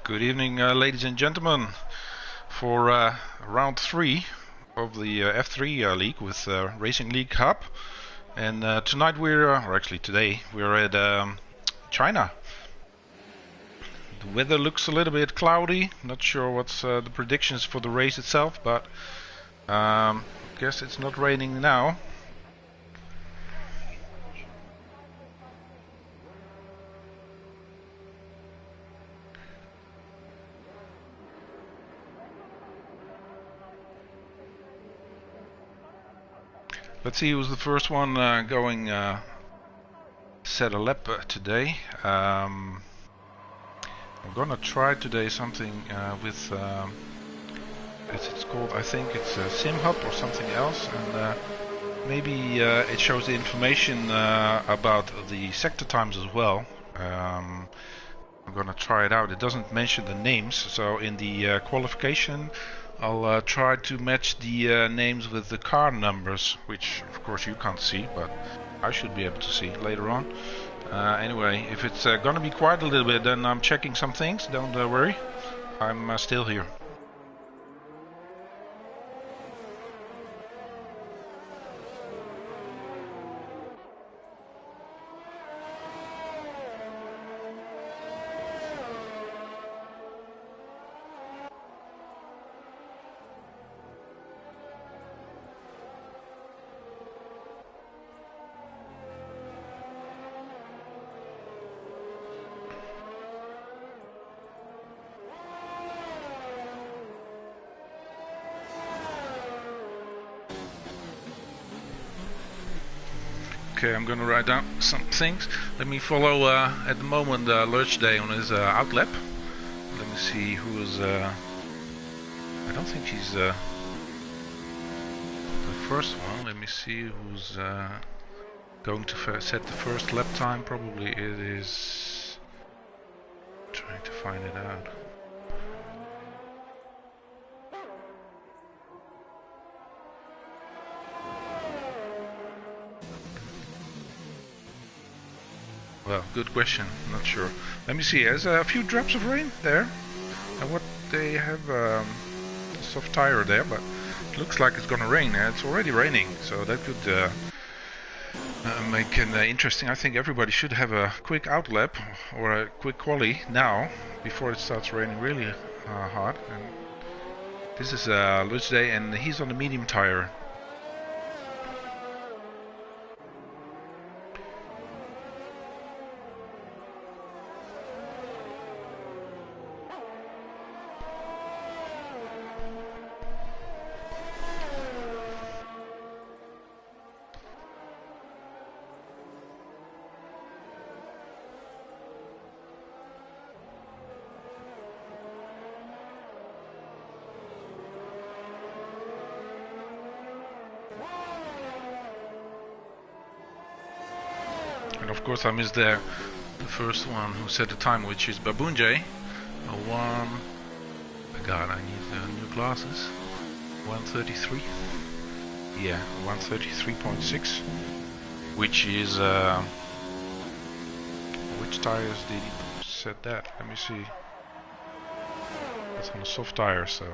Good evening, ladies and gentlemen, for round 3 of the F3 League with Racing League Hub. And tonight or actually today, we're at China. The weather looks a little bit cloudy. Not sure what's the predictions for the race itself, but I guess it's not raining now. Let's see who's the first one going set a lap today. I'm gonna try today something with as it's called, I think it's SimHub or something else, and maybe it shows the information about the sector times as well. I'm gonna try it out. It doesn't mention the names, so in the qualification I'll try to match the names with the car numbers, which of course you can't see, but I should be able to see later on. Anyway, if it's gonna be quiet a little bit, then I'm checking some things. Don't worry, I'm still here. Okay, I'm gonna write down some things. Let me follow at the moment Lurch Day on his outlap. Let me see who is. I don't think he's the first one. Let me see who's going to set the first lap time. Probably it is. Trying to find it out. Well, good question. Not sure. Let me see. There's a few drops of rain there. And what they have a soft tire there, but it looks like it's gonna rain. It's already raining, so that could make it interesting. I think everybody should have a quick outlap or a quick quali now before it starts raining really hard. And this is Lutz Day, and he's on the medium tire. And of course I missed the first one who set the time, which is Baboon J. God, I need new glasses. 133. Yeah, 133.6. Which is which tires did he set that? Let me see. That's on a soft tire, so.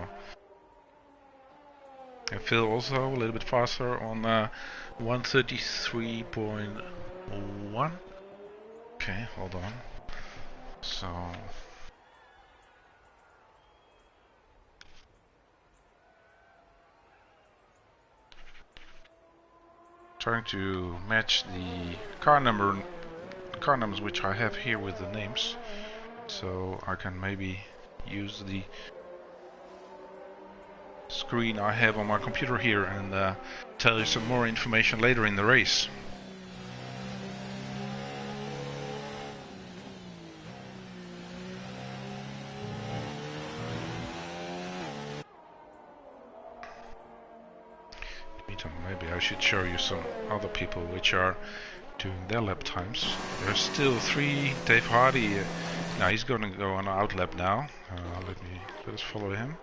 And Phil also a little bit faster on 133.1. Okay, hold on. So trying to match the car numbers which I have here with the names, so I can maybe use the screen I have on my computer here and tell you some more information later in the race. Maybe I should show you some other people which are doing their lap times. There's still 3. Dave Hardy, now he's going to go on outlap now. Let us follow him.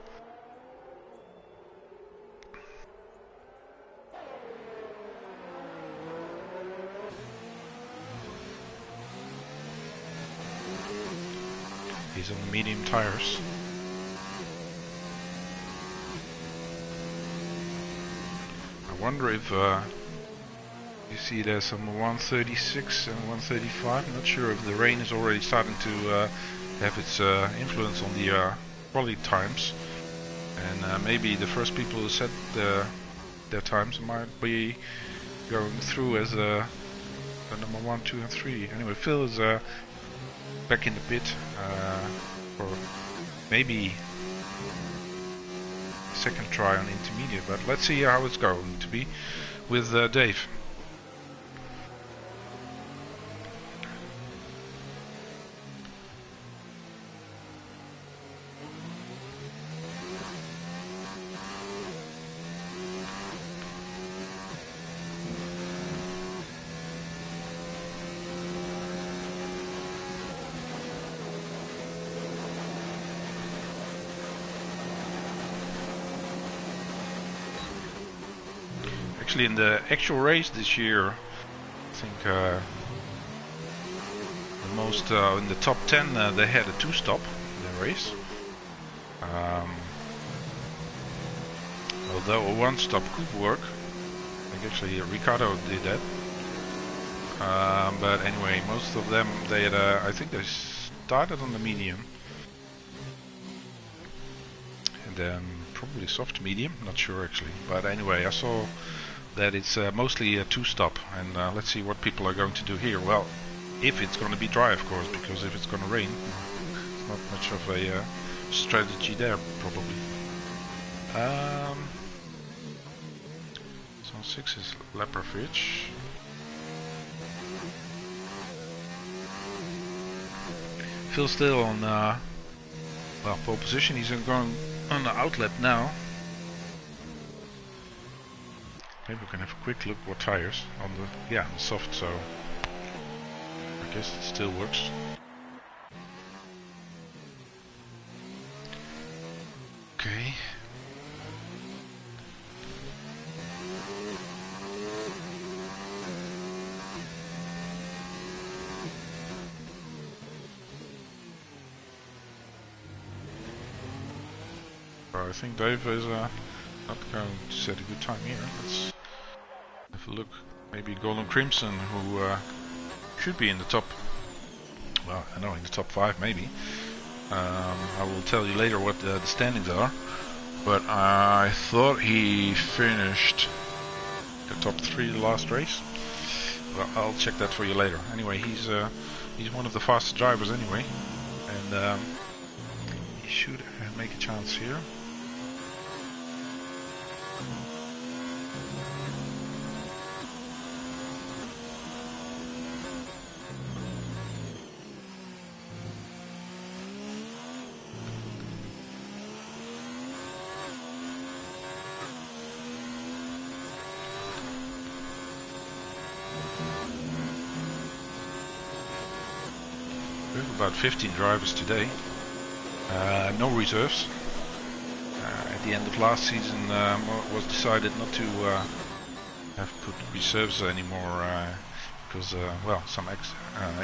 He's on the medium tires. I wonder if you see there's some 136 and 135. I'm not sure if the rain is already starting to have its influence on the quality times, and maybe the first people who set their times might be going through as the number 1, 2 and 3. Anyway, Phil is back in the pit for maybe second try on intermediate, but let's see how it's going to be with Dave. Actually, in the actual race this year, I think the most in the top 10 they had a 2-stop in the race. Although a 1-stop could work. I think actually Ricardo did that. But anyway, most of them they had I think they started on the medium and then probably soft medium, not sure actually. But anyway, I saw that it's mostly a 2-stop, and let's see what people are going to do here. Well, if it's going to be dry, of course, because if it's going to rain, it's not much of a strategy there, probably. Zone 6 is Lepervich. Phil's still on well, pole position. He's going on the outlet now. Maybe we can have a quick look what tires on the, yeah, on the soft, so I guess it still works. Okay. I think Dave is not going to set a good time here. Let's have a look. Maybe Golden Crimson, who should be in the top, well, I know in the top 5 maybe. I will tell you later what the standings are, but I thought he finished the top 3 the last race. Well, I'll check that for you later. Anyway, he's one of the fastest drivers anyway, and he should make a chance here. We have about 15 drivers today, no reserves. At the end of last season was decided not to have put reserves anymore because well, some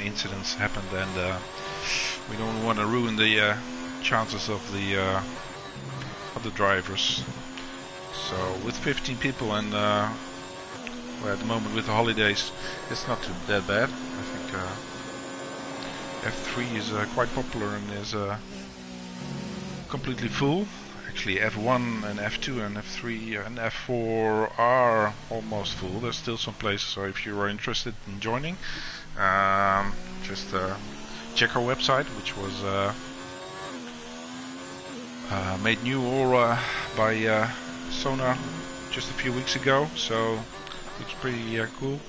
incidents happened, and we don't want to ruin the chances of the other drivers. So with 15 people and well, at the moment with the holidays, it's not that bad. I think F3 is quite popular and is completely full. Actually F1 and F2 and F3 and F4 are almost full. There's still some places, so if you are interested in joining, just check our website, which was made new by Sona just a few weeks ago, so it's pretty cool.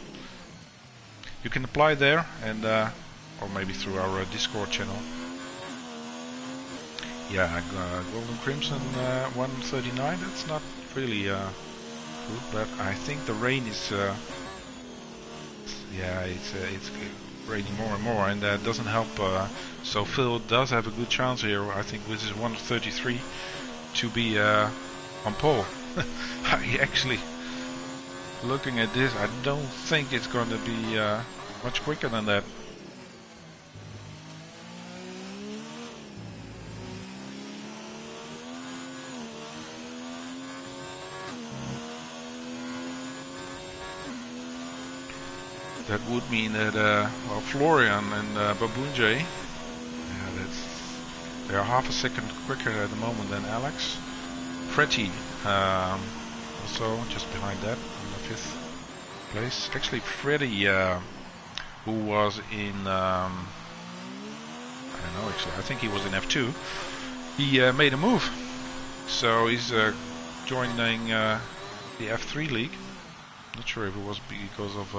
You can apply there, and or maybe through our Discord channel. Yeah, Golden Crimson 139. That's not really good, but I think the rain is yeah, it's raining more and more, and that doesn't help. So Phil does have a good chance here. I think with his 133 to be on pole. I actually, looking at this, I don't think it's going to be much quicker than that. That would mean that well, Florian and Babunjay, they're half a second quicker at the moment than Alex. Freddie also just behind that in the 5th place. Actually, Freddie, who was in I don't know actually, I think he was in F2. He made a move, so he's joining the F3 league. Not sure if it was because of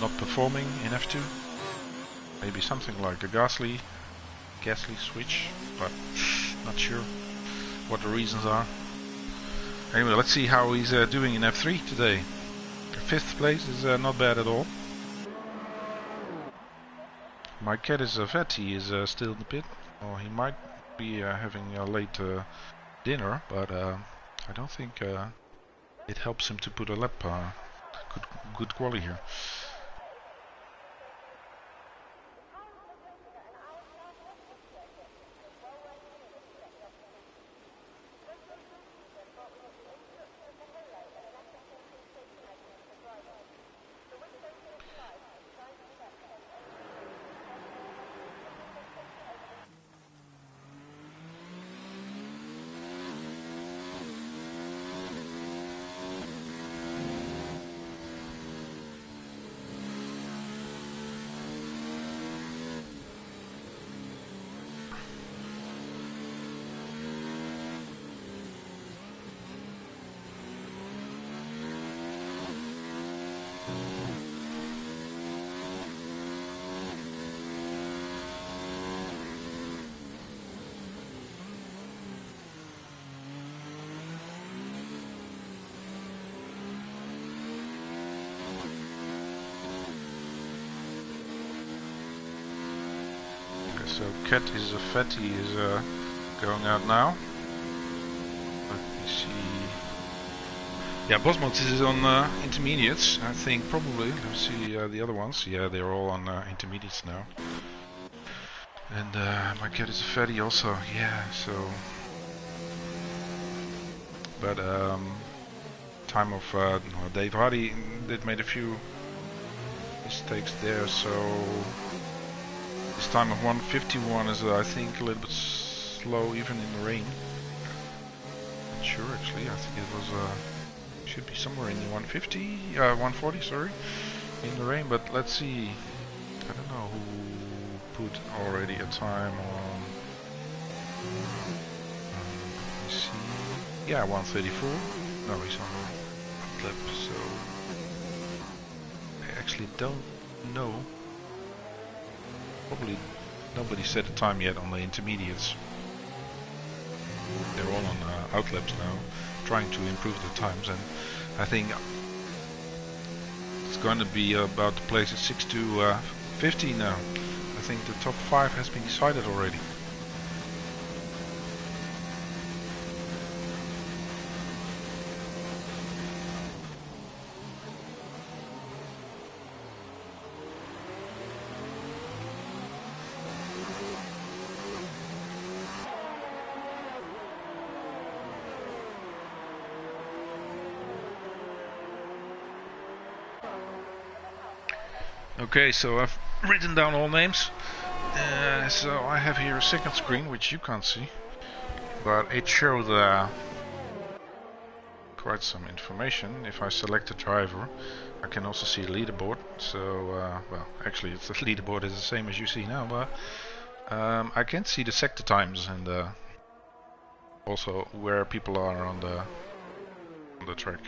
not performing in F2. Maybe something like a Gasly switch, but not sure what the reasons are. Anyway, let's see how he's doing in F3 today. 5th place is not bad at all. My cat is vet. He is still in the pit. Well, he might be having a late dinner, but I don't think it helps him to put a lap good quality here. So Cat is fatty is going out now. Let me see. Yeah, Bosmont is on intermediates. I think probably. Let's see the other ones. Yeah, they're all on intermediates now. And my Cat is fatty also. Yeah. So, but time of Dave Hardy did made a few mistakes there. So. This time of 151 is I think a little bit slow even in the rain. Not sure actually, I think it was should be somewhere in the 140 sorry, in the rain, but let's see. I don't know who put already a time on. Let me see. Yeah, 134. No, he's on a lap, so I actually don't know. Probably nobody set a time yet on the intermediates. They're all on outlaps now, trying to improve the times, and I think it's going to be about the places 6 to 50 now. I think the top 5 has been decided already. Okay, so I've written down all names. So I have here a second screen, which you can't see, but it showed quite some information. If I select a driver, I can also see a leaderboard. So, well, actually, the leaderboard is the same as you see now, but I can see the sector times and also where people are on the track.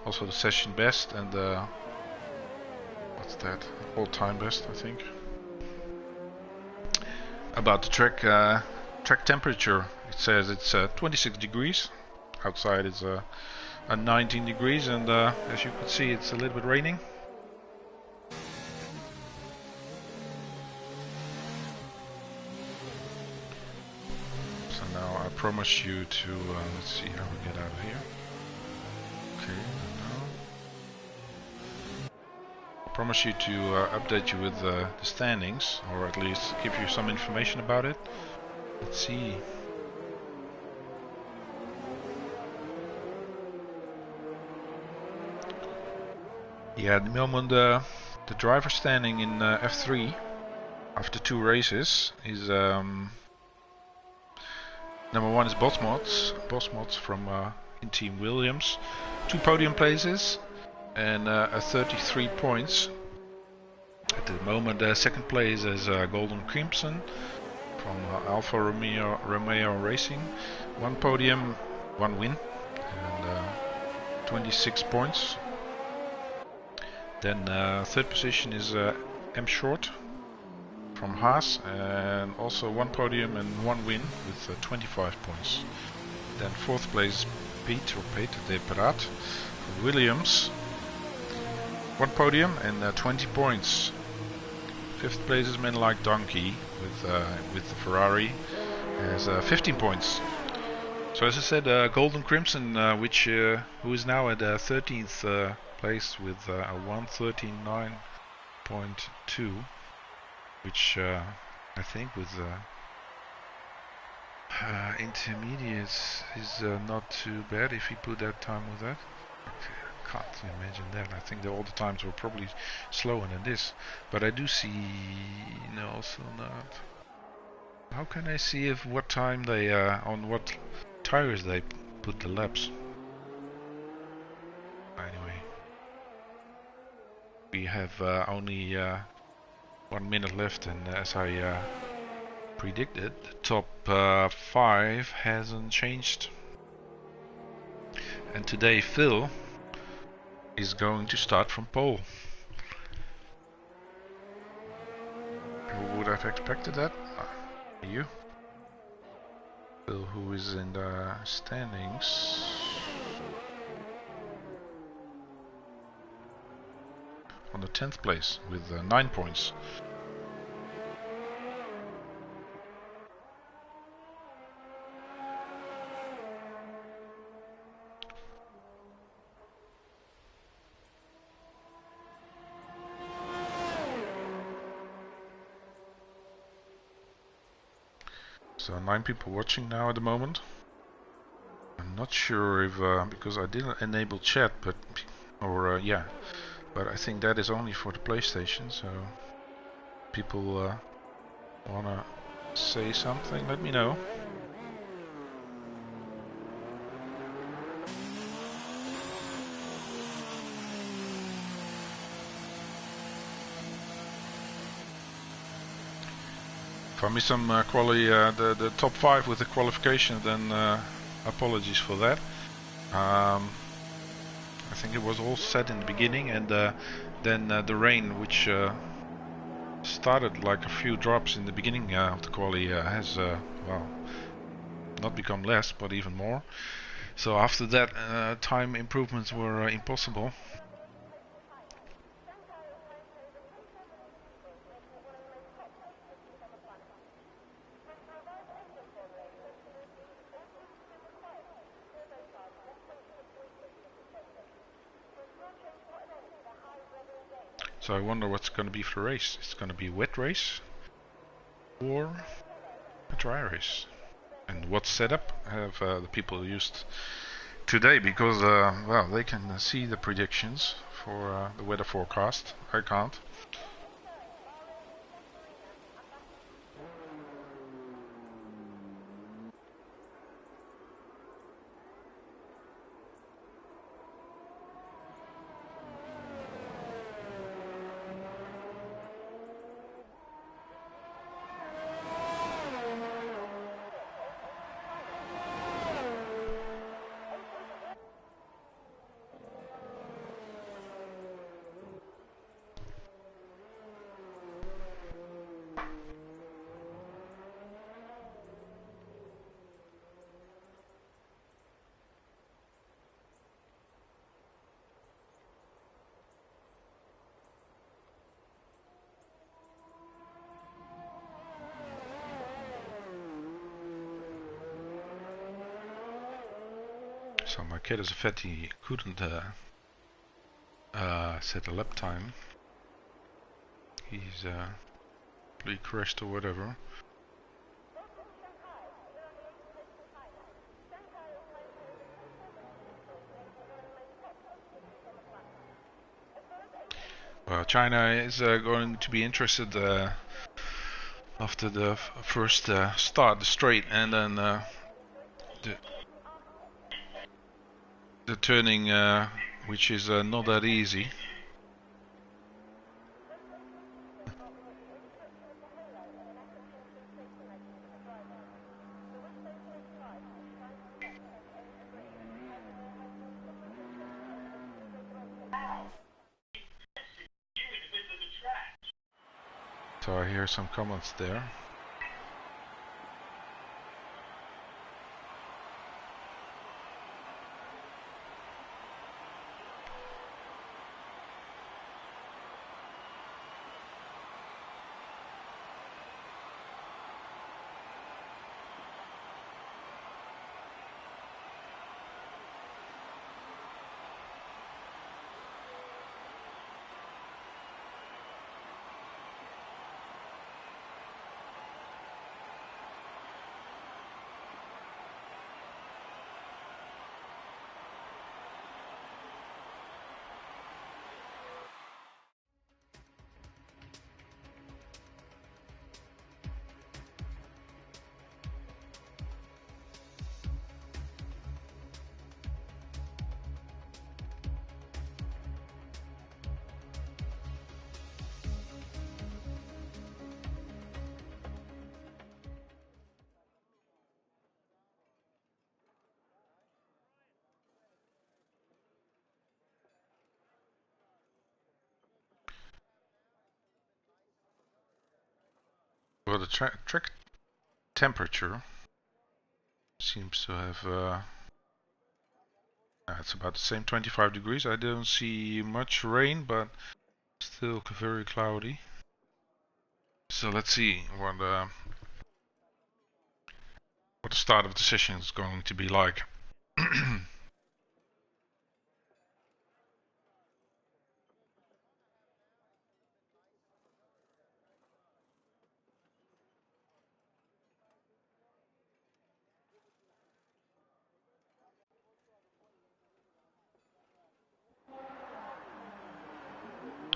Also the session best and what's that? All-time best, I think. About the track temperature, it says it's 26 degrees. Outside it's 19 degrees, and as you can see, it's a little bit raining. So now I promise you to let's see how we get out of here. Okay. Promise you to update you with the standings, or at least give you some information about it. Let's see. Yeah, at the moment the driver standing in F3 after 2 races is number 1 is Bosmods from in Team Williams, 2 podium places and 33 points. At the moment, second place is Golden Crimson from Alfa Romeo Racing, 1 podium, 1 win, and 26 points. Then third position is M Short from Haas, and also 1 podium and 1 win with 25 points. Then fourth place Peter de Prat from Williams, 1 podium and 20 points. Fifth place is Men Like Donkey with the Ferrari, has 15 points. So as I said, Golden Crimson, who is now at 13th place with a 1:39.2, which I think with intermediates is not too bad if you put that time with that. Okay. Can't imagine that. I think that all the times were probably slower than this. But I do see... no, also not. How can I see if what time they... on what tires they put the laps? Anyway. We have only 1 minute left, and as I predicted, the top 5 hasn't changed. And today Phil is going to start from pole. Who would have expected that? You? Phil, who is in the standings. On the 10th place with 9 points. So 9 people watching now at the moment. I'm not sure if because I didn't enable chat, but yeah, but I think that is only for the PlayStation. So people wanna say something? Let me know. If I miss some the top 5 with the qualification, then apologies for that. I think it was all set in the beginning, and then the rain, which started like a few drops in the beginning of the quali, has well, not become less, but even more. So after that, time improvements were impossible. So I wonder what's going to be for the race. It's going to be a wet race or a dry race. And what setup have the people used today? Because well, they can see the predictions for the weather forecast. I can't. So my kid is a fatty, couldn't set a lap time. He's probably crashed or whatever. China is going to be interested after the first start, the straight, and then the turning, which is not that easy. So I hear some comments there. Well, the track temperature seems to have it's about the same, 25 degrees. I don't see much rain, but still very cloudy. So let's see what the start of the session is going to be like.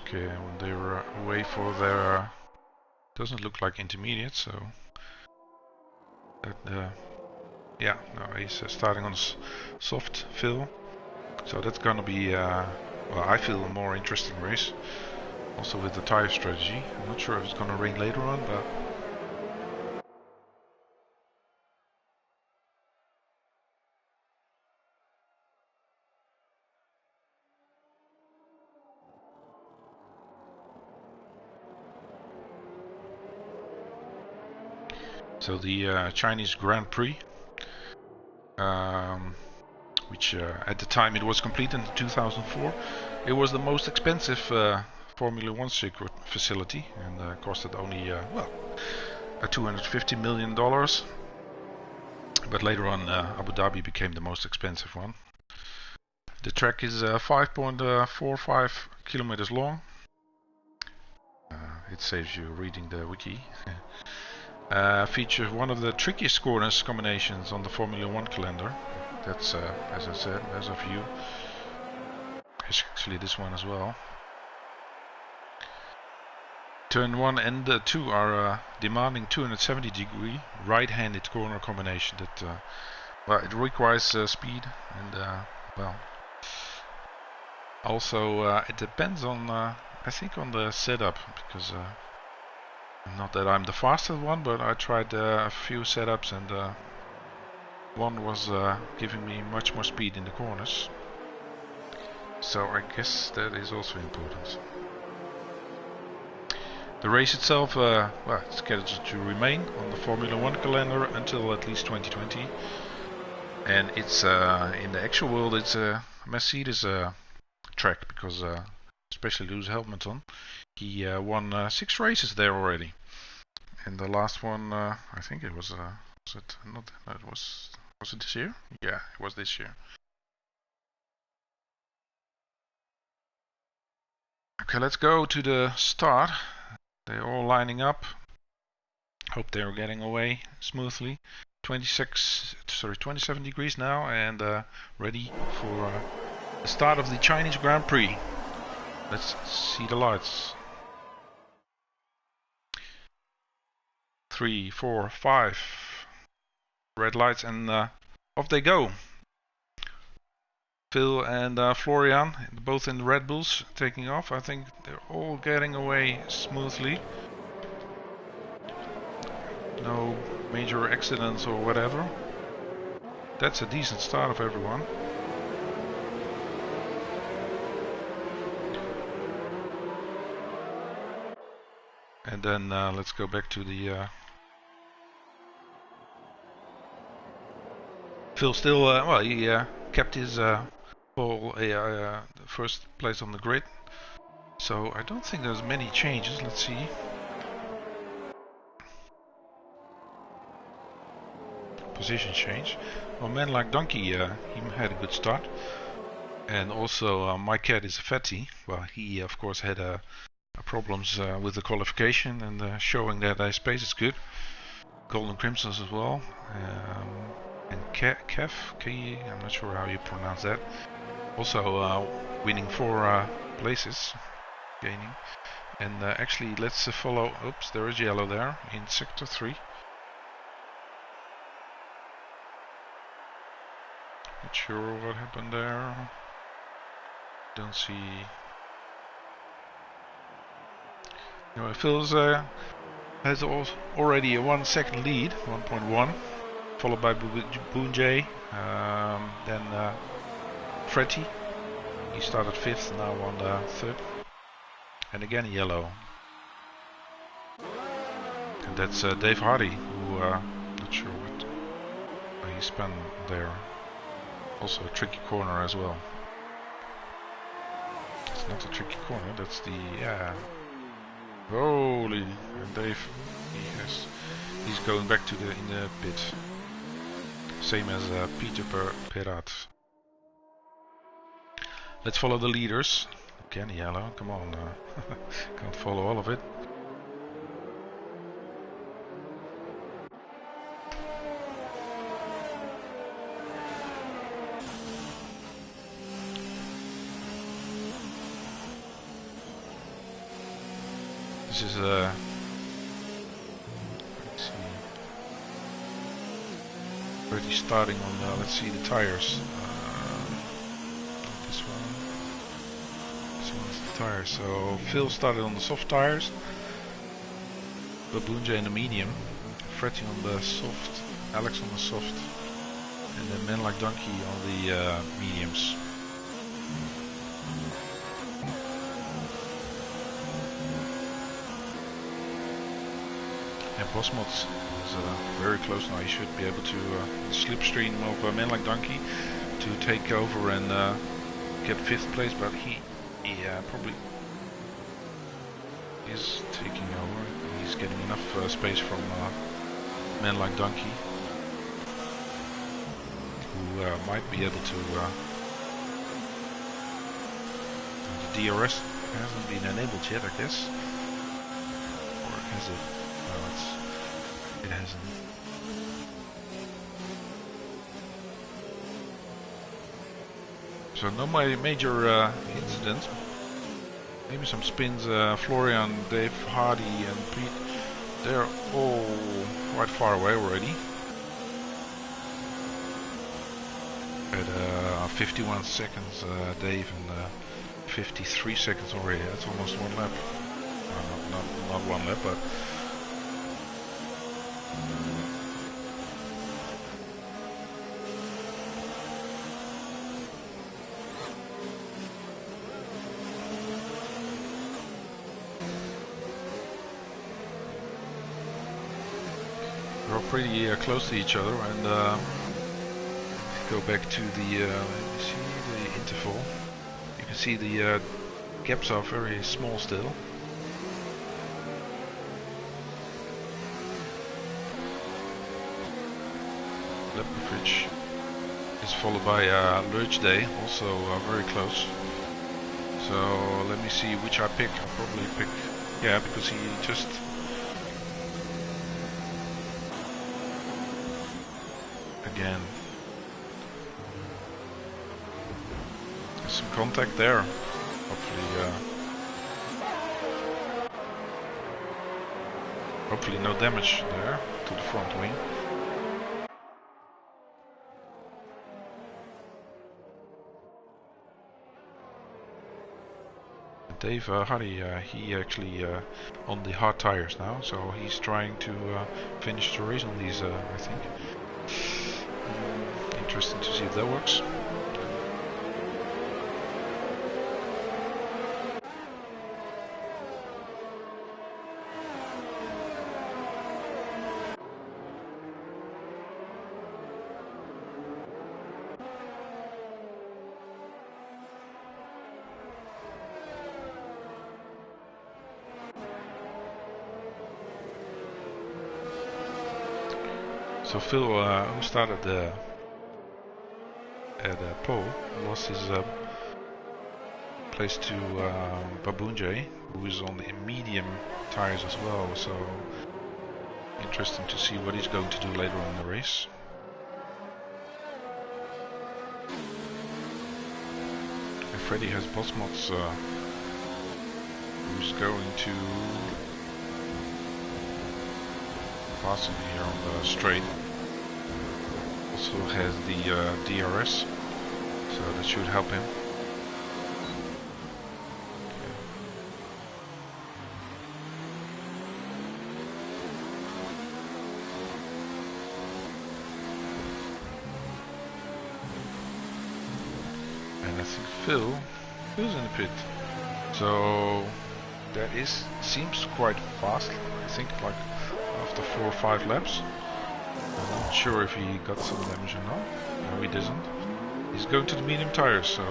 Okay, when they're away for their doesn't look like intermediate, so that yeah, no, he's starting on soft fill, so that's gonna be well, I feel a more interesting race, also with the tire strategy. I'm not sure if it's gonna rain later on, but so the Chinese Grand Prix, which at the time it was completed in 2004, it was the most expensive Formula One circuit facility, and costed only well, $250 million. But later on, Abu Dhabi became the most expensive one. The track is 5.45 kilometers long. It saves you reading the wiki. Features one of the trickiest corners combinations on the Formula One calendar. That's, as I said, as a view. It's actually this one as well. Turn 1 and 2 are demanding 270-degree right-handed corner combination that, well, it requires speed and, well, also it depends on, I think, on the setup, because not that I'm the fastest one, but I tried a few setups, and one was giving me much more speed in the corners. So I guess that is also important. The race itself, well, it's scheduled to remain on the Formula One calendar until at least 2020. And it's in the actual world, it's a Mercedes track, because especially Lewis Hamilton, he won 6 races there already. And the last one, I think it was it not? It was it this year? Yeah, it was this year. Okay, let's go to the start. They're all lining up. Hope they're getting away smoothly. 27 degrees now, and ready for the start of the Chinese Grand Prix. Let's see the lights. 3, 4, 5 red lights, and off they go. Phil and Florian, both in the Red Bulls, taking off. I think they're all getting away smoothly. No major accidents or whatever. That's a decent start of everyone. And then let's go back to the Phil still, well, he kept his first place on the grid. So I don't think there's many changes. Let's see. Position change. Well, man like Donkey, he had a good start. And also my cat is a fatty. Well, he of course had problems with the qualification, and showing that his pace is good. Golden Crimsons as well. And Kev, I'm not sure how you pronounce that. Also winning 4 places, gaining. And actually, let's follow. Oops, there is yellow there in sector 3. Not sure what happened there. Don't see. Anyway, Phil's has already a 1 second lead, 1.1, followed by Boonjay, then Freddy. He started 5th, now on 3rd, and again yellow. And that's Dave Hardy, who not sure what he spent there. Also a tricky corner as well. It's not a tricky corner, that's the holy, and Dave, he's going back to in the pit. Same as Peter Perat. Let's follow the leaders. Again yellow, come on, can't follow all of it. This is let's see, already starting on let's see the tires. This one's the tires. So Phil started on the soft tires, Baboonja in the medium, Fretty on the soft, Alex on the soft, and then Men Like Donkey on the mediums. And Bosmot is very close now. He should be able to the slipstream of Man Like Donkey to take over and get 5th place, but he probably is taking over. He's getting enough space from Man Like Donkey, who might be able to. The DRS hasn't been enabled yet, I guess, or has it? No, it hasn't. So no major incidents. Maybe some spins. Florian, Dave, Hardy, and Pete. They're all quite far away already. At 51 seconds, Dave, and 53 seconds already. That's almost 1 lap. Not 1 lap, but. We're all pretty close to each other, and go back to the interval. You can see the gaps are very small still. Lepkovich is followed by Lurch Day, also very close. So let me see which I pick. I'll probably pick, yeah, because he just again. There's some contact there. Hopefully Hopefully no damage there to the front wing. Dave Hardy, he actually on the hard tires now, so he's trying to finish the race on these, I think. Interesting to see if that works. So Phil, who started at pole, lost his place to Babunjay, who is on the medium tires as well. So interesting to see what he's going to do later on in the race. And Freddy has Bosmots, who's going to pass him here on the straight. Also has the DRS, so that should help him. And I think Phil's in the pit, so that seems quite fast. I think like after 4 or 5 laps. I'm not sure if he got some damage or not. No, he doesn't. He's going to the medium tires, so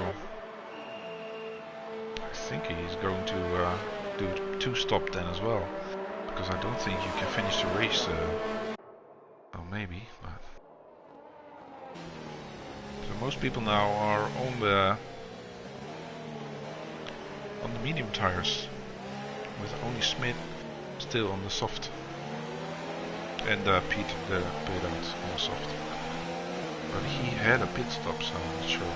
I think he's going to do 2-stop then as well, because I don't think you can finish the race. Well, maybe, but so most people now are on the medium tires, with only Smith still on the soft. And Pete the pit out on the soft. But he had a pit stop, so I'm not sure.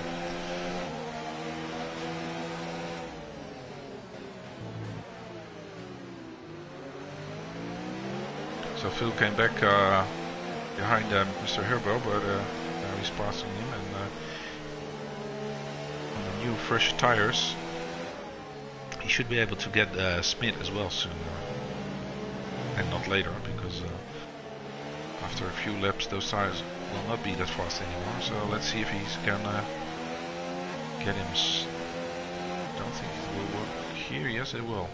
So Phil came back behind Mr. Herbo, but now he's passing him, and on the new fresh tires he should be able to get Smith as well soon, and not later, because after a few laps those tires will not be that fast anymore. So let's see if he's gonna get him. Don't think it will work here. Yes, it will.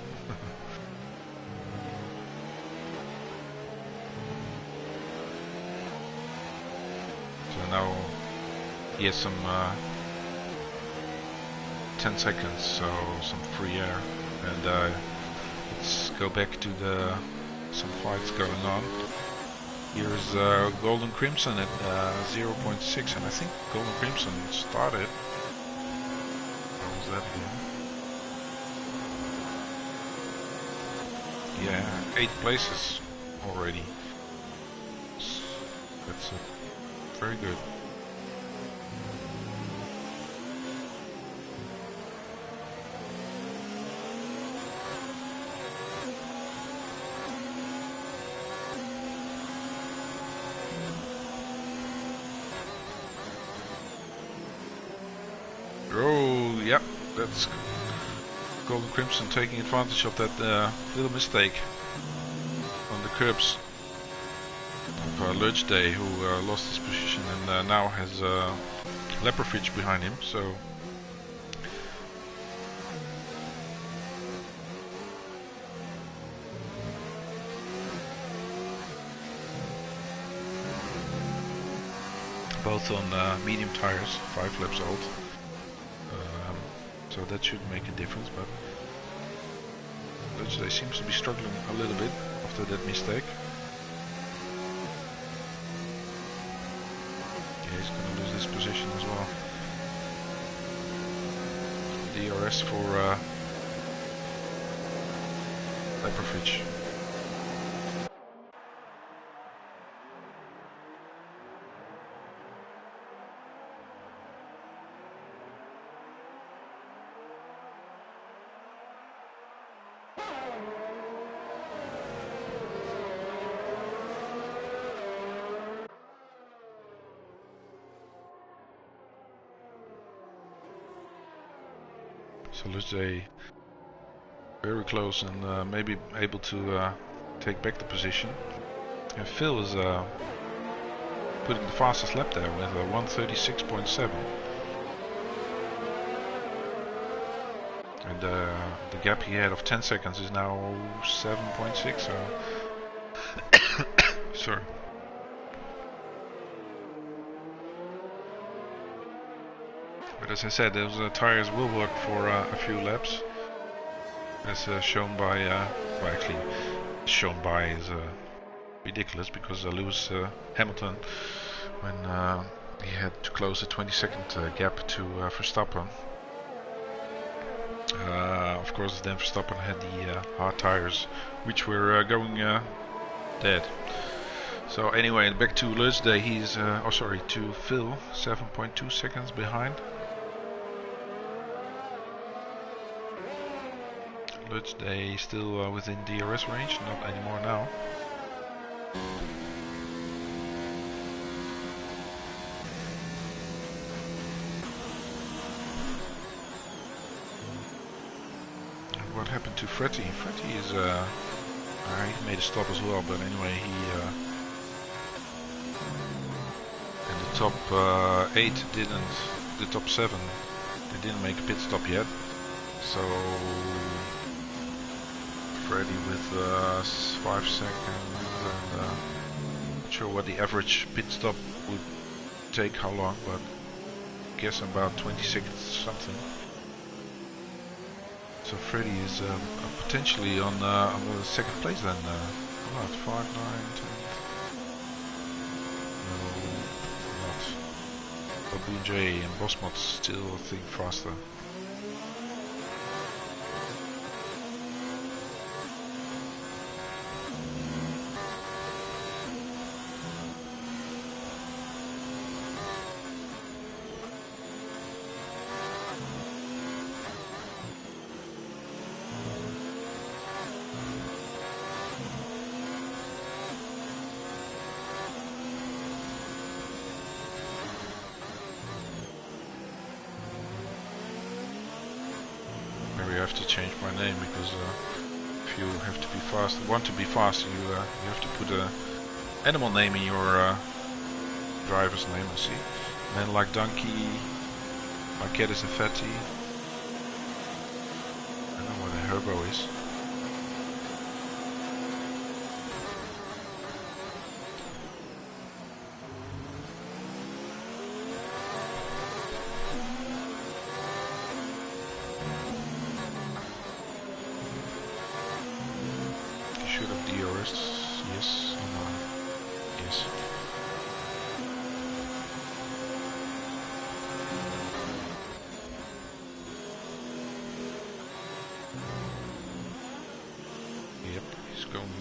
So now he has some 10 seconds, so some free air, and let's go back to some fights going on. Here's Golden Crimson at 0.6, and I think Golden Crimson started. What was that again? Yeah, 8 places already. That's very good. Oh, yeah, that's Golden Crimson taking advantage of that little mistake on the curbs of Lurch Day, who lost his position and now has Leperfitch behind him. So both on medium tires, 5 laps old. So that should make a difference, but Lurch Day seems to be struggling a little bit after that mistake. Yeah, he's gonna lose this position as well. DRS for Leperfitch. So let's say very close and maybe able to take back the position. And Phil is putting the fastest lap there with 1:36.7. And the gap he had of 10 seconds is now 7.6. So sorry. But as I said, those tires will work for a few laps, as shown by, well actually, shown by is ridiculous, because Lewis Hamilton, when he had to close a 20-second gap to Verstappen, of course then Verstappen had the hard tires, which were going dead. So anyway, back to Lewis Day, he's, to Phil, 7.2 seconds behind. Lutz Day still within DRS range, not anymore now. And what happened to Fretty? Fretty is, he made a stop as well, but anyway, he in the top 8 didn't, the top 7, they didn't make a pit stop yet. So Freddy with 5 seconds, and not sure what the average pit stop would take, how long, but I guess about 20 seconds something. So Freddy is potentially on the second place then. What, 5, 9, 10? No, not. Babu J and Bosmot still, I think, faster. I have to change my name, because if you have to be fast, want to be fast, you have to put a animal name in your driver's name. I see. Man like donkey, my cat is a fatty. I don't know what a herbo is. Should have DRS, yes or no? Yes. Yep, he's going.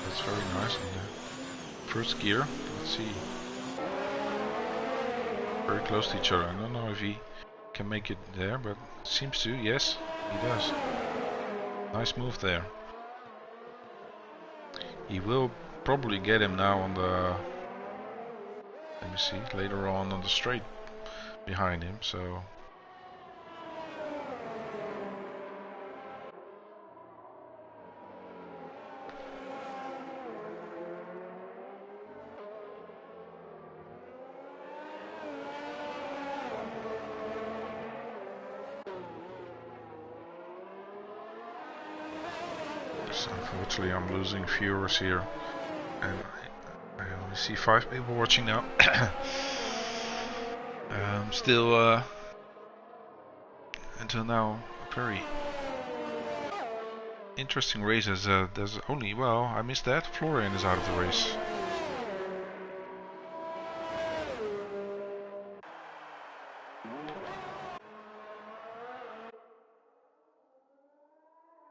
That's very nice. In the first gear, let's see. Very close to each other. I don't know if he can make it there, but seems to. Yes, he does. Nice move there. He will probably get him now on the, let me see, later on the straight behind him, so. Unfortunately, I'm losing viewers here, and I only see 5 people watching now. Still, until now, very interesting races. There's only, well, I missed that. Florian is out of the race.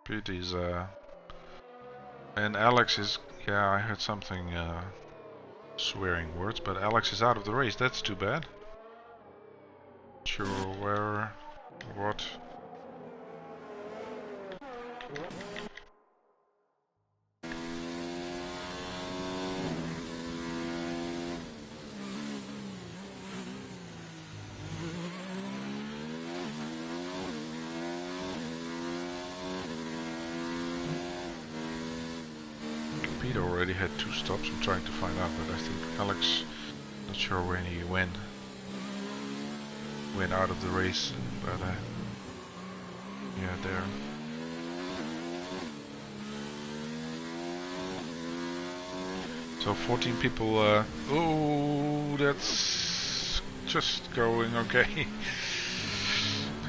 Beauties, and Alex is, yeah, I heard something, swearing words, but Alex is out of the race. That's too bad. Not sure where, what. Pete already had 2 stops. I'm trying to find out, but I think Alex, not sure when he went out of the race, but yeah, there. So 14 people. Oh, that's just going okay.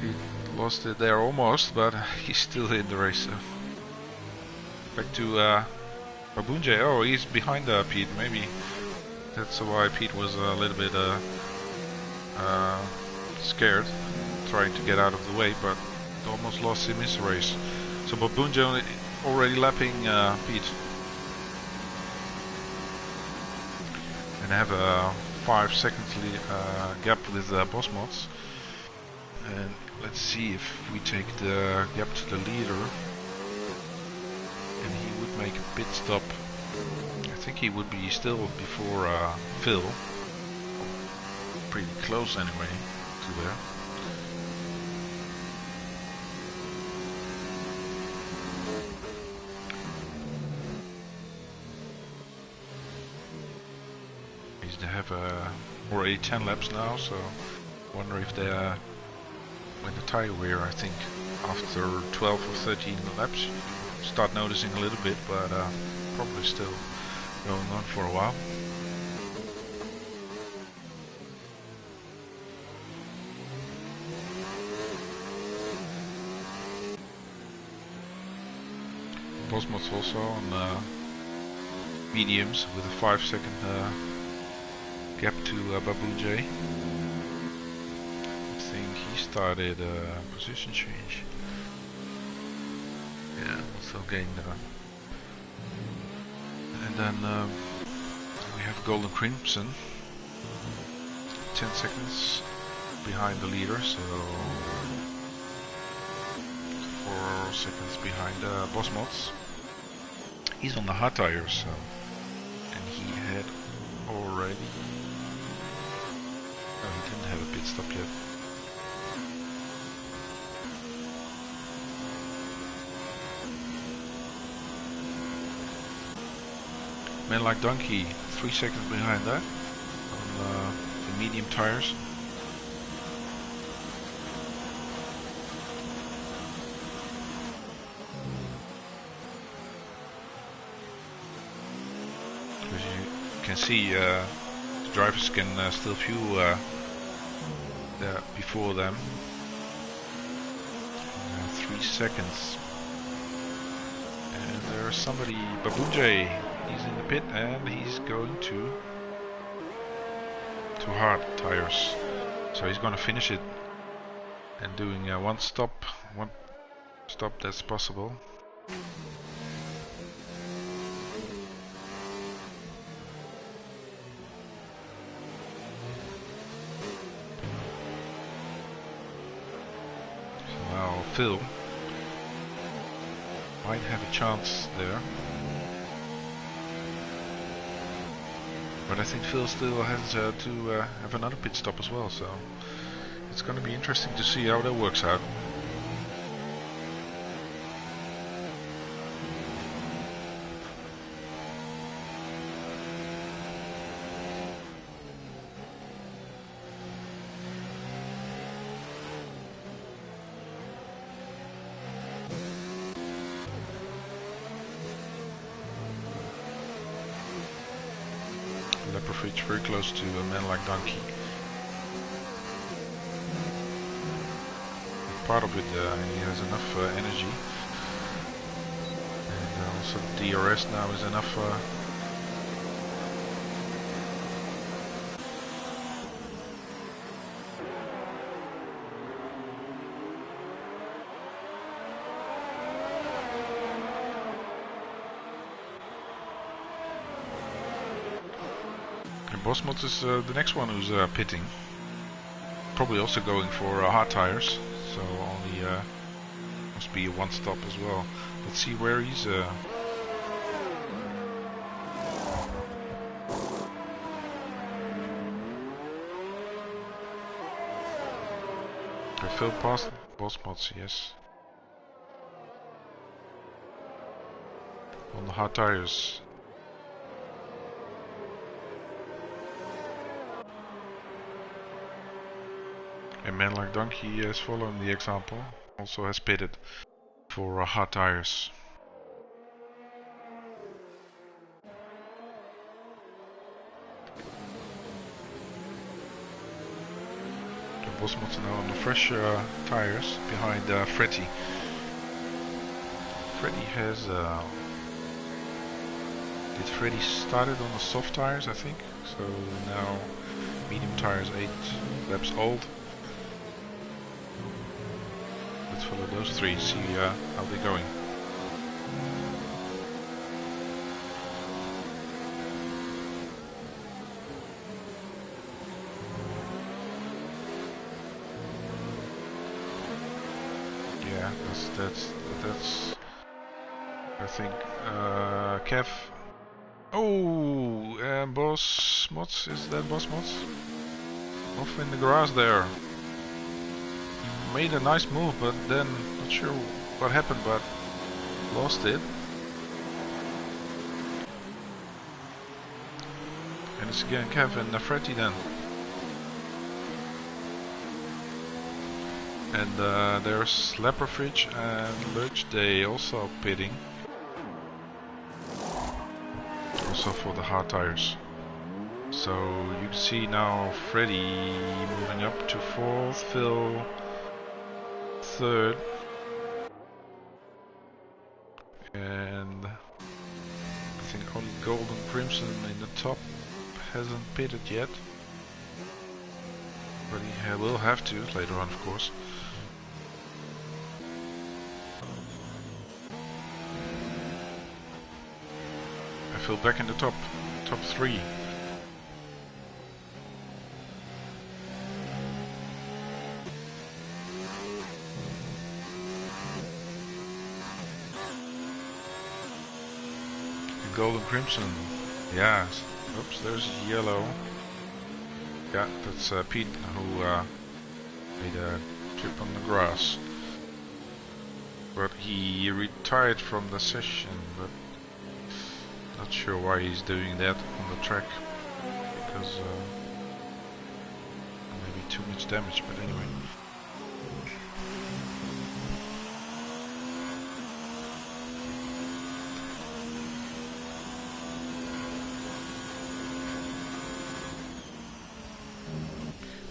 He lost it there almost, but he's still in the race. So. Back to Babunje. Oh, he's behind Pete. Maybe that's why Pete was a little bit scared, trying to get out of the way, but almost lost him his race. So Babunje already lapping Pete. And have a 5 seconds gap with Boss Mods. And let's see if we take the gap to the leader. And he would make a pit stop. I think he would be still before Phil. Pretty close anyway to there. They have already 10 laps now, so wonder if they when the tire wear, I think after 12 or 13 laps start noticing a little bit, but probably still going on for a while. Bosmos also on mediums with a 5 second gap to Babunje. I think he started a position change. Yeah, also gained. And then we have Golden Crimson, 10 seconds behind the leader, so 4 seconds behind Boss Mods. He's on the hard tires, and he had already. No, he didn't have a pit stop yet. Man Like Donkey, 3 seconds behind that on the medium tires. As you can see, the drivers can still view before them. 3 seconds. And there's somebody, Babunje. He's in the pit and he's going to hard tires. So he's going to finish it and doing one stop that's possible. So now Phil might have a chance there. But I think Phil still has to have another pit stop as well, so it's going to be interesting to see how that works out. Leopardfish very close to a Man Like Donkey. Part of it, he has enough energy, and also the DRS now is enough. Bosmot is the next one who's pitting. Probably also going for hard tires, so only must be a one stop as well. Let's see where he's. I fell past Bosmots, yes. On the hard tires. A man like Donkey is following the example, also has pitted for hard tires. The Bosmots now on the fresh tires behind Freddy. Freddy has... did Freddy started on the soft tires, I think? So now medium tires 8 laps old. Let's follow those three, see how they're going. Yeah, that's I think Kev. Oh, Boss Mods, is that Boss Mods? Off in the grass there. Made a nice move, but then not sure what happened, but lost it. And it's again Kev and Freddy then. And there's Leprofridge and Lurch, they also pitting. Also for the hard tires. So you can see now Freddy moving up to 4th, Phil 3rd, and I think only Golden Crimson in the top hasn't pitted yet, but he will have to later on, of course. I feel back in the top 3. Golden Crimson, yeah. Oops, there's yellow. Yeah, that's Pete who made a trip on the grass. But he retired from the session, but not sure why he's doing that on the track. Because maybe too much damage, but anyway.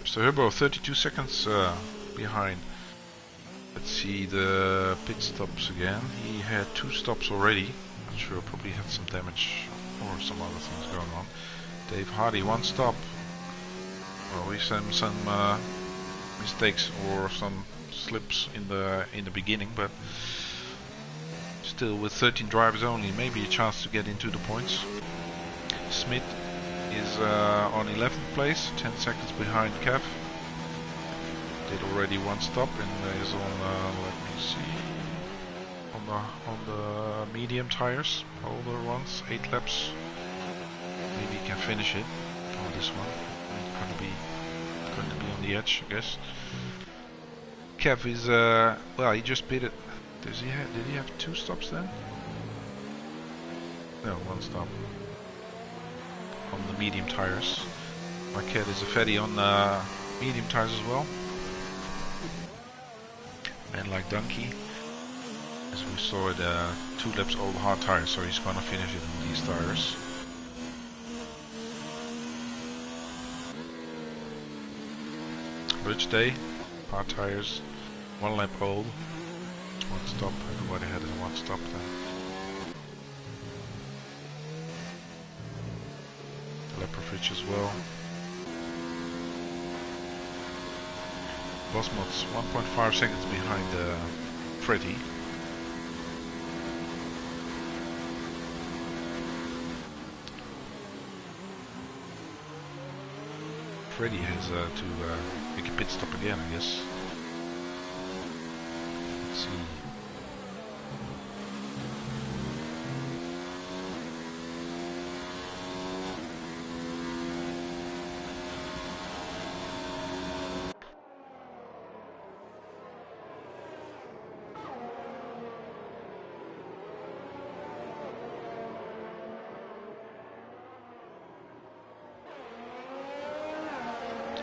Mr. Hubbo, 32 seconds behind. Let's see the pit stops again. He had 2 stops already. Not sure, probably had some damage or some other things going on. Dave Hardy, 1 stop. Well, we some mistakes or some slips in the beginning, but still with 13 drivers only, maybe a chance to get into the points. Smith is on 11th place, 10 seconds behind Kev. Did already 1 stop and is on, let me see, on the medium tires, older ones, 8 laps. Maybe he can finish it on this one. It's going to be on the edge, I guess. Kev is, well, he just pitted. Did he have 2 stops then? No, 1 stop. On the medium tires. My cat is a fatty on medium tires as well. And like Donkey, as we saw it, 2 laps old hard tires, so he's gonna finish it on these tires. Bridge day, hard tires, 1 lap old, 1 stop. Everybody had 1 stop then. Leprofridge as well. Bosmots 1.5 seconds behind Freddy. Freddy has to make a pit stop again, I guess. Let's see.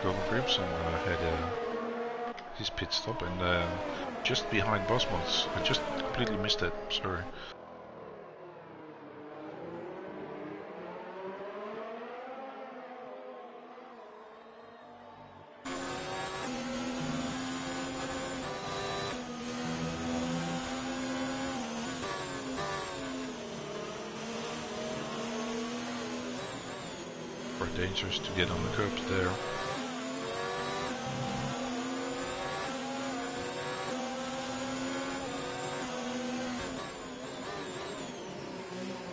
Golden Crimson had his pit stop, and just behind Bosmots. I just completely missed that. Sorry. Quite dangerous to get on the curbs there.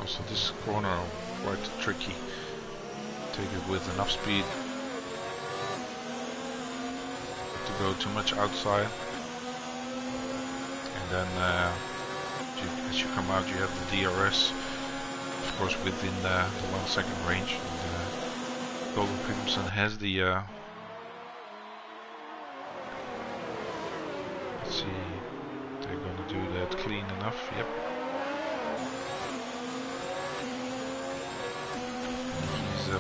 Also, this corner quite tricky. Take it with enough speed to go too much outside, and then as you come out, you have the DRS, of course, within the 1 second range. And, Golden Crimson has the. Let's see, they're gonna do that clean enough. Yep.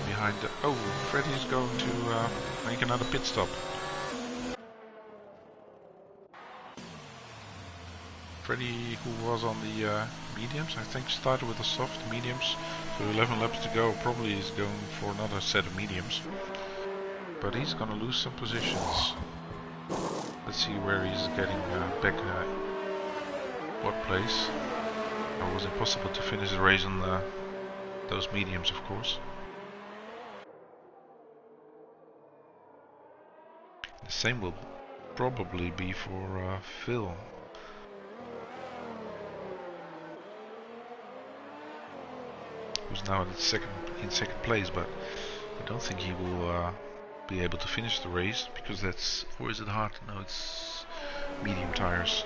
Behind the... Oh, Freddy's going to make another pit stop. Freddy, who was on the mediums, I think started with the soft mediums, so 11 laps to go, probably is going for another set of mediums. But he's gonna lose some positions. Let's see where he's getting back, what place. It was impossible to finish the race on those mediums, of course. The same will probably be for Phil. Who's now in second place, but I don't think he will be able to finish the race, because that's... Or is it hard? No, it's medium tires.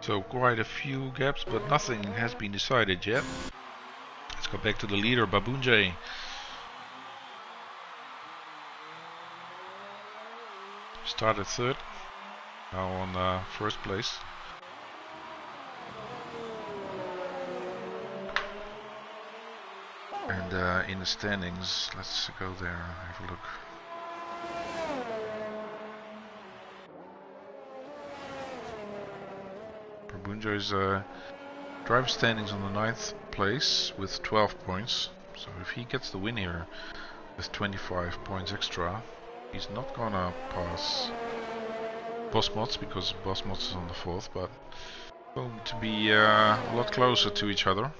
So quite a few gaps, but nothing has been decided yet. Let's go back to the leader, Babunjay. Started third, now on first place. And in the standings, let's go there and have a look. Babunjay's driver standings on the 9th place with 12 points. So if he gets the win here with 25 points extra, he's not gonna pass Bosmots, because Bosmots is on the 4th, but going to be a lot closer to each other.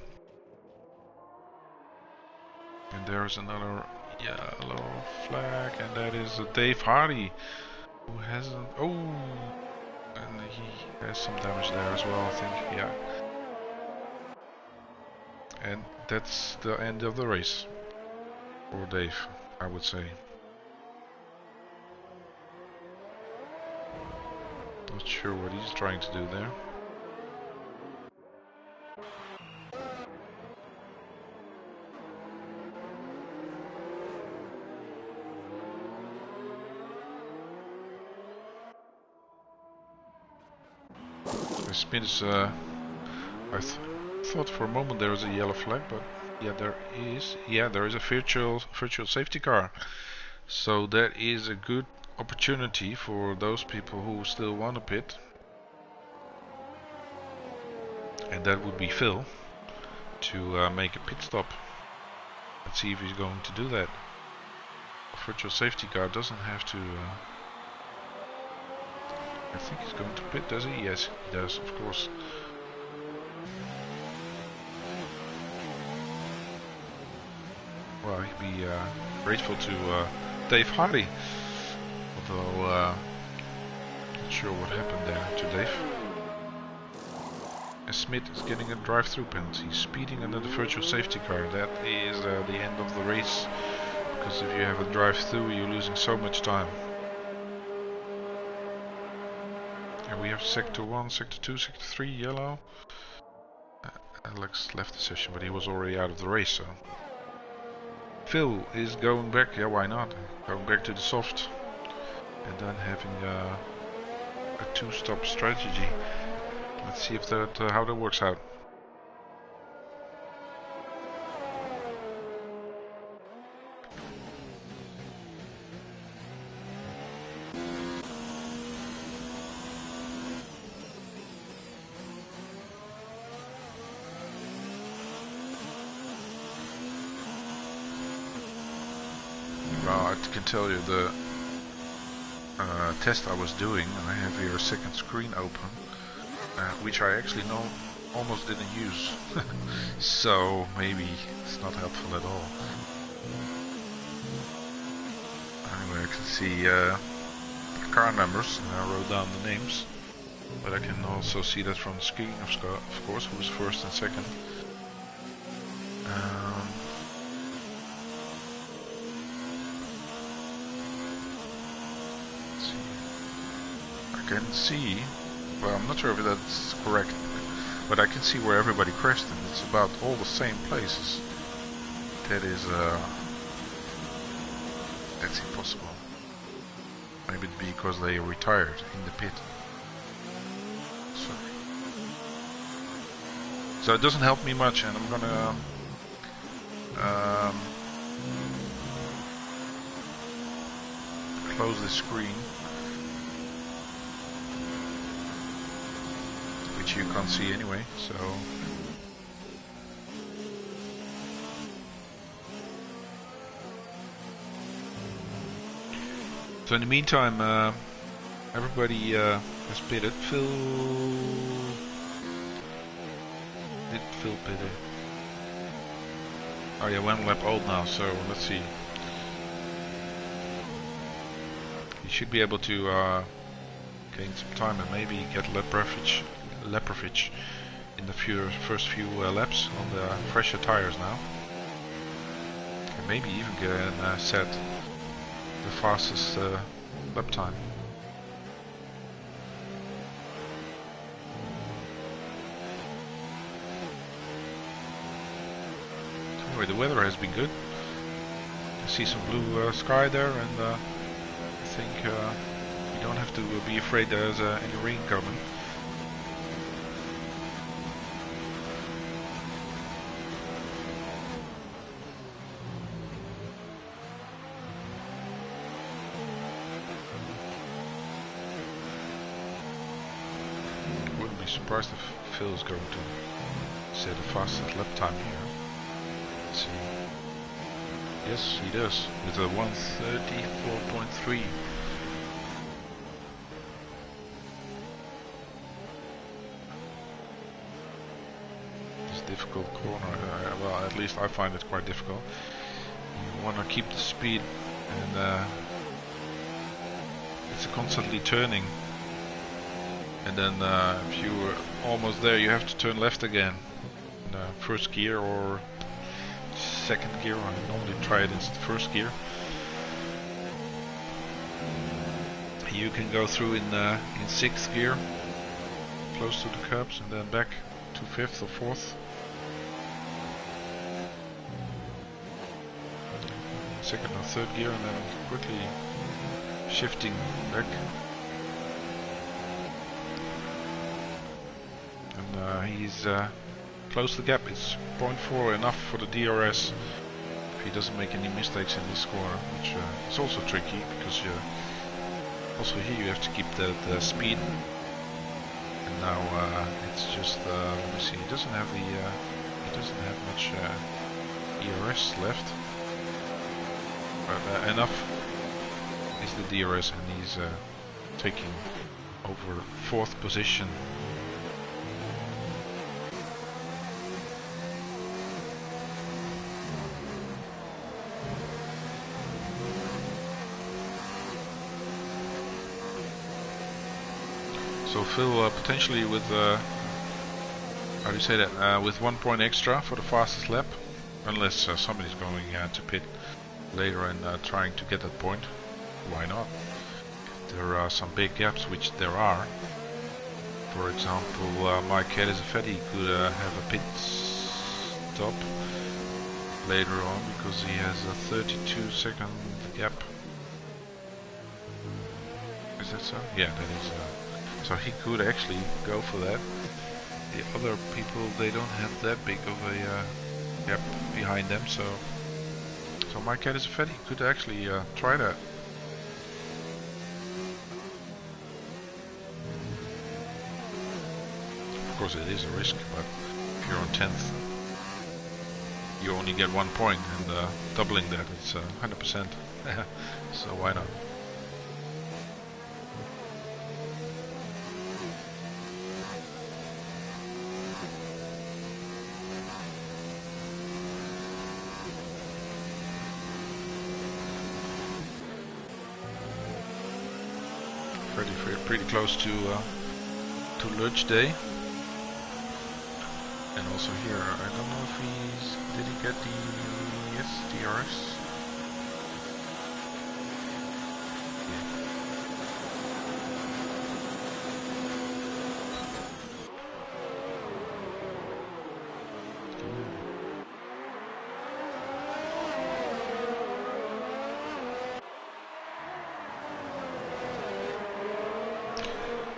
And there's another yellow flag, and that is Dave Hardy, who hasn't... Oh! And he has some damage there as well, I think, yeah. And that's the end of the race for Dave, I would say. Not sure what he's trying to do there. Smith's, I thought for a moment there was a yellow flag, but yeah, there is. Yeah, there is a virtual safety car. So that is a good opportunity for those people who still want to pit, and that would be Phil, to make a pit stop. Let's see if he's going to do that. A virtual safety car doesn't have to. I think he's going to pit, does he? Yes, he does, of course. Well, he'd be grateful to Dave Hardy. Although, not sure what happened there to Dave. And Smith is getting a drive-through penalty. He's speeding under the virtual safety car. That is the end of the race. Because if you have a drive-through, you're losing so much time. And we have Sector 1, Sector 2, Sector 3, yellow. Alex left the session, but he was already out of the race, so... Phil is going back, yeah, why not? Going back to the soft and then having a two-stop strategy. Let's see if that how that works out. Well, I can tell you the test I was doing, I have here a second screen open, which I actually almost didn't use. So maybe it's not helpful at all. Anyway, I can see car numbers, and I wrote down the names, but I can also see that from the screen, of course, who's first and second. I can see, well, I'm not sure if that's correct, but I can see where everybody crashed, and it's about all the same places. That is, that's impossible. Maybe because they retired in the pit. So it doesn't help me much, and I'm gonna close this screen, which you can't see anyway, so in the meantime, everybody has pitted. Phil pitted. Oh yeah, 1 lap old now, so let's see. He should be able to gain some time and maybe get Leprovic in the first few laps on the fresher tires now. And maybe even get set the fastest lap time. Anyway, the weather has been good. I see some blue sky there, and I think you don't have to be afraid there's any rain coming. Surprised if Phil is going to set the fastest lap time here. Let's see. Yes, he does, with a 1:34.3. This difficult corner, well, at least I find it quite difficult. You want to keep the speed, and it's constantly turning. And then if you're almost there, you have to turn left again in first gear or second gear. I normally try it in first gear. You can go through in sixth gear, close to the curbs, and then back to fifth or fourth. Second or third gear, and then quickly shifting back. He's close the gap. It's 0.4, enough for the DRS if he doesn't make any mistakes in this corner, which is also tricky because also here you have to keep the speed. And now it's just let me see. He doesn't have much DRS left, but enough is the DRS, and he's taking over fourth position. So Phil potentially with, how do you say that, with 1 point extra for the fastest lap, unless somebody's going to pit later and trying to get that point. Why not? There are some big gaps, which there are. For example, Mike Hedizafetti could have a pit stop later on because he has a 32-second gap. Is that so? Yeah, that is. So he could actually go for that. The other people, they don't have that big of a gap behind them, so my cat is a fatty. Could actually try that. Of course, it is a risk, but if you're on 10th, you only get 1 point, and doubling that is 100%. So why not? Pretty close to lunch day. And also here, I don't know if did he get the, yes, DRS? Yeah.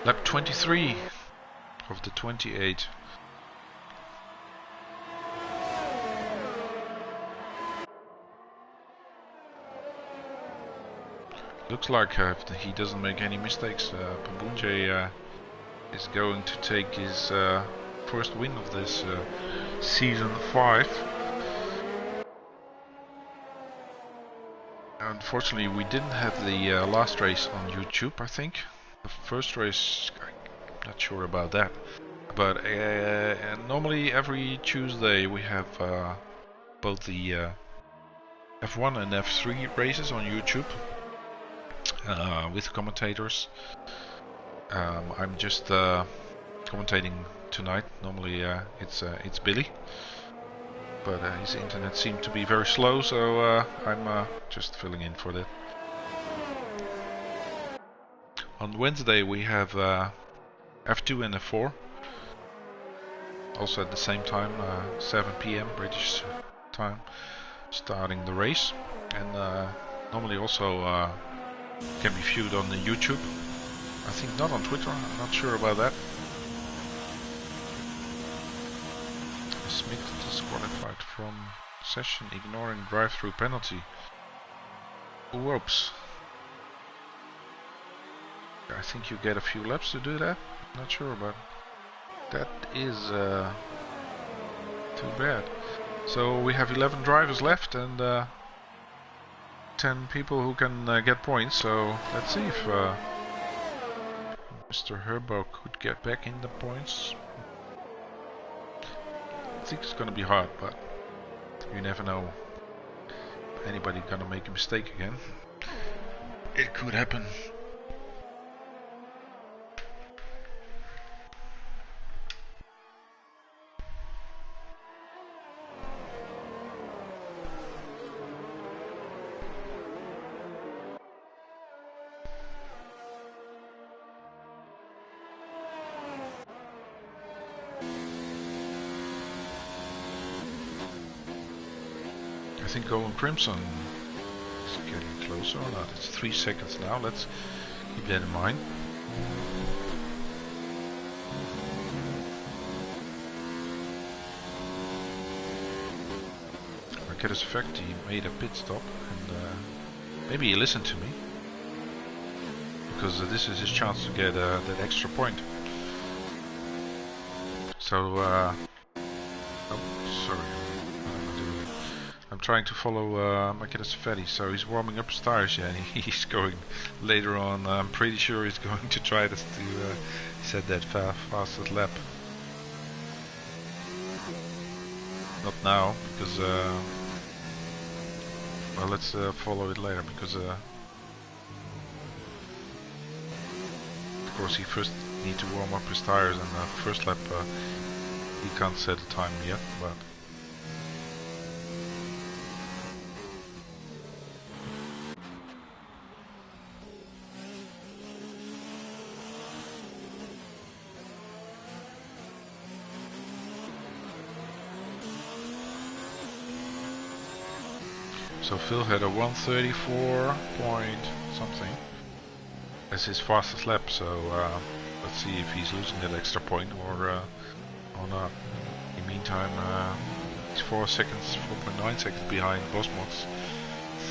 Lap 23 of the 28. Looks like if he doesn't make any mistakes, Pabunje is going to take his first win of this season 5. Unfortunately, we didn't have the last race on YouTube, I think. The first race, I'm not sure about that. But normally every Tuesday we have both the F1 and F3 races on YouTube with commentators. I'm just commentating tonight. Normally it's Billy, but his internet seemed to be very slow, so I'm just filling in for that. On Wednesday we have F2 and F4, also at the same time, 7 PM British time, starting the race, and normally also can be viewed on the YouTube. I think not on Twitter, I'm not sure about that. Smith disqualified from session, ignoring drive-through penalty. Whoops. I think you get a few laps to do that. Not sure, but that is too bad. So we have 11 drivers left and 10 people who can get points. So let's see if Mr. Herbo could get back in the points. I think it's gonna be hard, but you never know. Anybody gonna make a mistake again? It could happen. I think Golden Crimson is getting closer or not. It's 3 seconds now. Let's keep that in mind. Marquez effect, he made a pit stop and maybe he listened to me, because this is his chance to get that extra point. So, oh, sorry. I'm trying to follow Marquez Fetti, so he's warming up his tires, yeah, and he's going later on. I'm pretty sure he's going to try to set that fastest lap. Not now, because well, let's follow it later, because of course he first need to warm up his tires, and first lap he can't set a time yet, but So Phil had a 134 point something as his fastest lap. So let's see if he's losing that extra point or not. In the meantime, he's 4 seconds, 4.9 seconds behind Bosmox.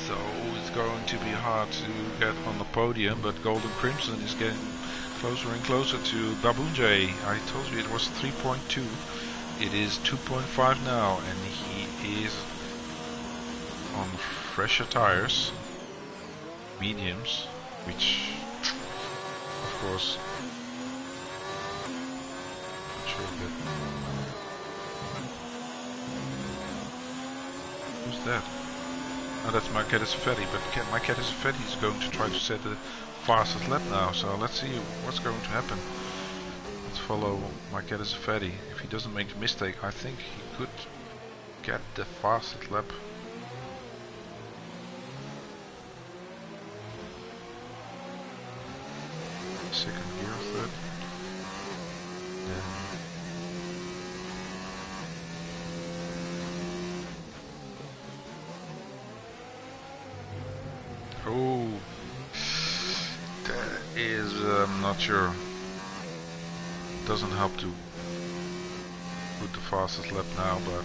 So it's going to be hard to get on the podium, but Golden Crimson is getting closer and closer to Babunjay. I told you it was 3.2. It is 2.5 now, and he is on fresher tires, mediums, which of course not sure that. Who's that? Oh, that's my Catasafetti, but my Catasafetti is going to try to set the fastest lap now, so let's see what's going to happen. Let's follow my Catasafetti. If he doesn't make a mistake, I think he could get the fastest lap. Second gear, third. Then oh, that is not sure. Doesn't help to put the fastest lap now, but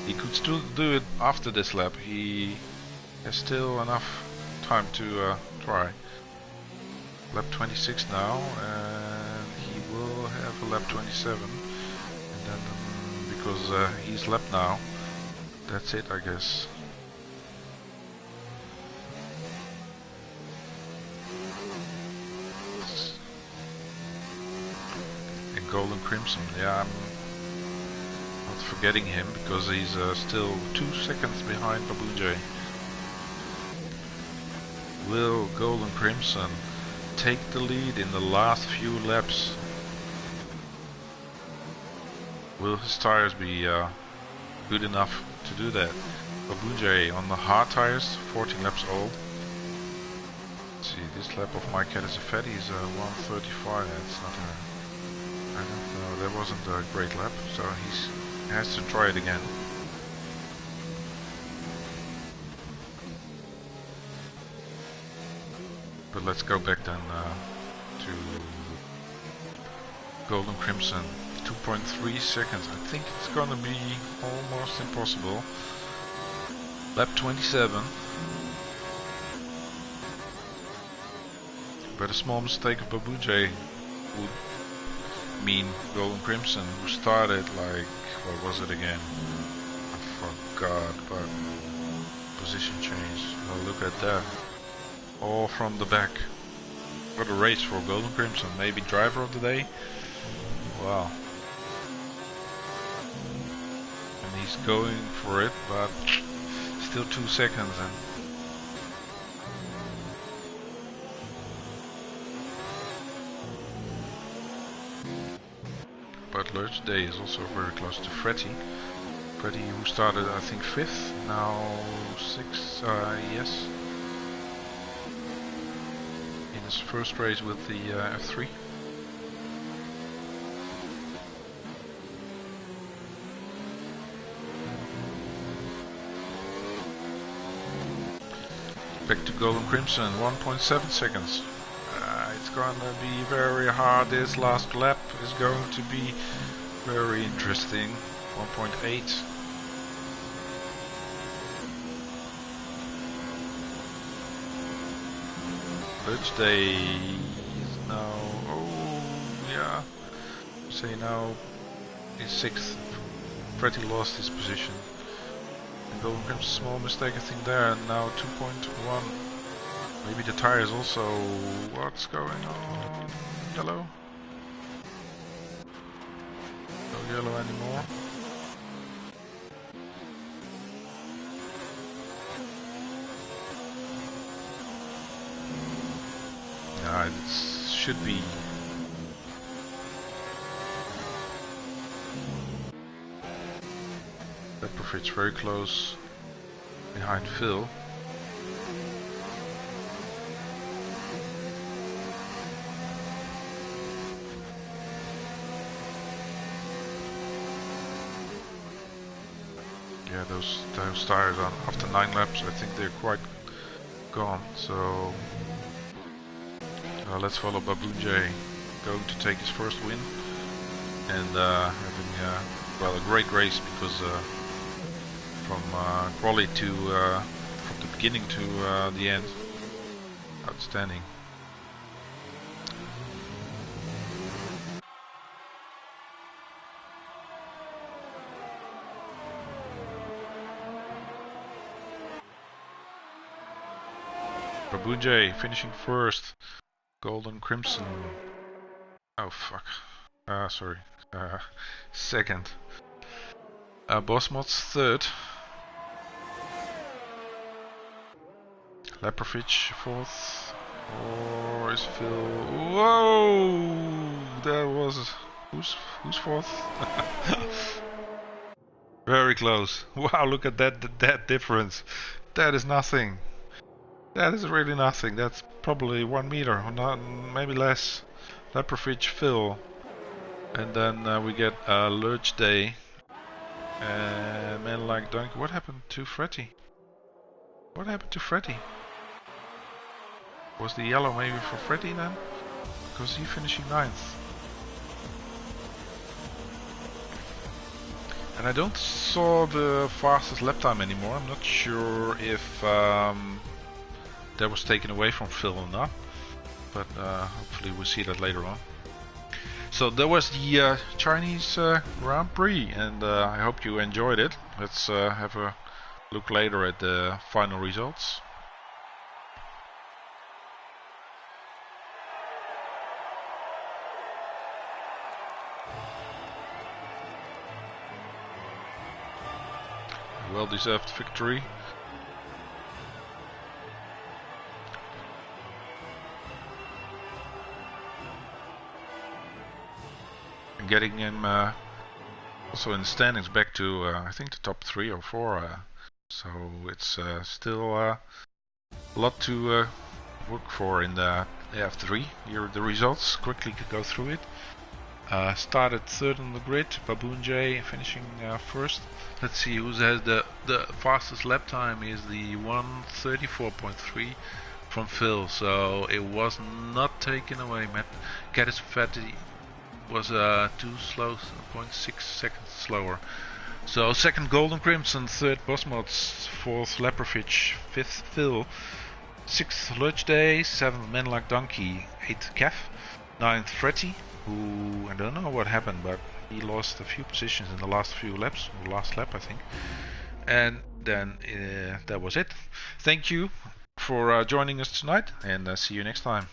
he could still do it after this lap. He has still enough time to try. Lap 26 now, and he will have a lap 27, and then because he's lapped now, that's it, I guess. And Golden Crimson, yeah, I'm not forgetting him because he's still 2 seconds behind Babunjay. Will Golden Crimson take the lead in the last few laps? Will his tires be good enough to do that? Babunjay on the hard tires, 14 laps old. Let's see, this lap of my Catasafetti is 135. That's not I don't know, that wasn't a great lap, so he has to try it again. But let's go back then to Golden Crimson. 2.3 seconds. I think it's gonna be almost impossible. Lap 27. But a small mistake of Babunjay would mean Golden Crimson, who started like, what was it again? I forgot, but position change. Oh, look at that. All from the back. What a race for Golden Crimson. Maybe driver of the day. Wow. And he's going for it, but still 2 seconds. And but Lurch Day is also very close to Freddy. Freddy, who started I think 5th, now 6th. Yes. His first race with the F3. Back to Golden Crimson, 1.7 seconds. It's gonna be very hard. This last lap is going to be very interesting. 1.8. Lurch Day is now, oh yeah, say now is 6th. Freddy lost his position. And Golden Crimson, small mistake I think there, and now 2.1. Maybe the tires also, what's going on? Yellow? No yellow anymore. It should be. That very close behind Phil. yeah, those tires on after 9 laps, I think they're quite gone. So let's follow Babunjay, going to take his first win and having well, a great race, because from quali to from the beginning to the end, outstanding. Babunjay finishing first. Golden Crimson. Oh fuck. Sorry. Second. Bossmods third. Leprovic fourth. Or is Phil? Whoa! That was who's fourth? Very close. Wow! Look at that difference. That is nothing. That is really nothing. That's probably 1 meter, or not, maybe less. Leprovic, Phil, and then we get Lurch Day. Man like Donkey. What happened to Freddy? What happened to Freddy? Was the yellow maybe for Freddy then? Because he finishing 9th. And I don't saw the fastest lap time anymore. I'm not sure if that was taken away from Phil or not, but hopefully we'll see that later on. So that was the Chinese Grand Prix, and I hope you enjoyed it. Let's have a look later at the final results. Well-deserved victory. Getting him also in the standings back to I think the top 3 or 4. So it's still a lot to work for in the F3. Here are the results. Quickly go through it. Started third on the grid. Babunjay finishing first. Let's see who has the fastest lap time. Is the 1:34.3 from Phil. So it was not taken away. Matt Gaddis-Fatty was too slow, 0.6 seconds slower. So second Golden Crimson, third Bossmods, fourth Leprovic, fifth Phil, sixth Lurch Day, seventh Man Like Donkey, eighth Kev, ninth Freddy, who I don't know what happened, but he lost a few positions in the last few laps, or last lap I think. And then that was it. Thank you for joining us tonight, and see you next time.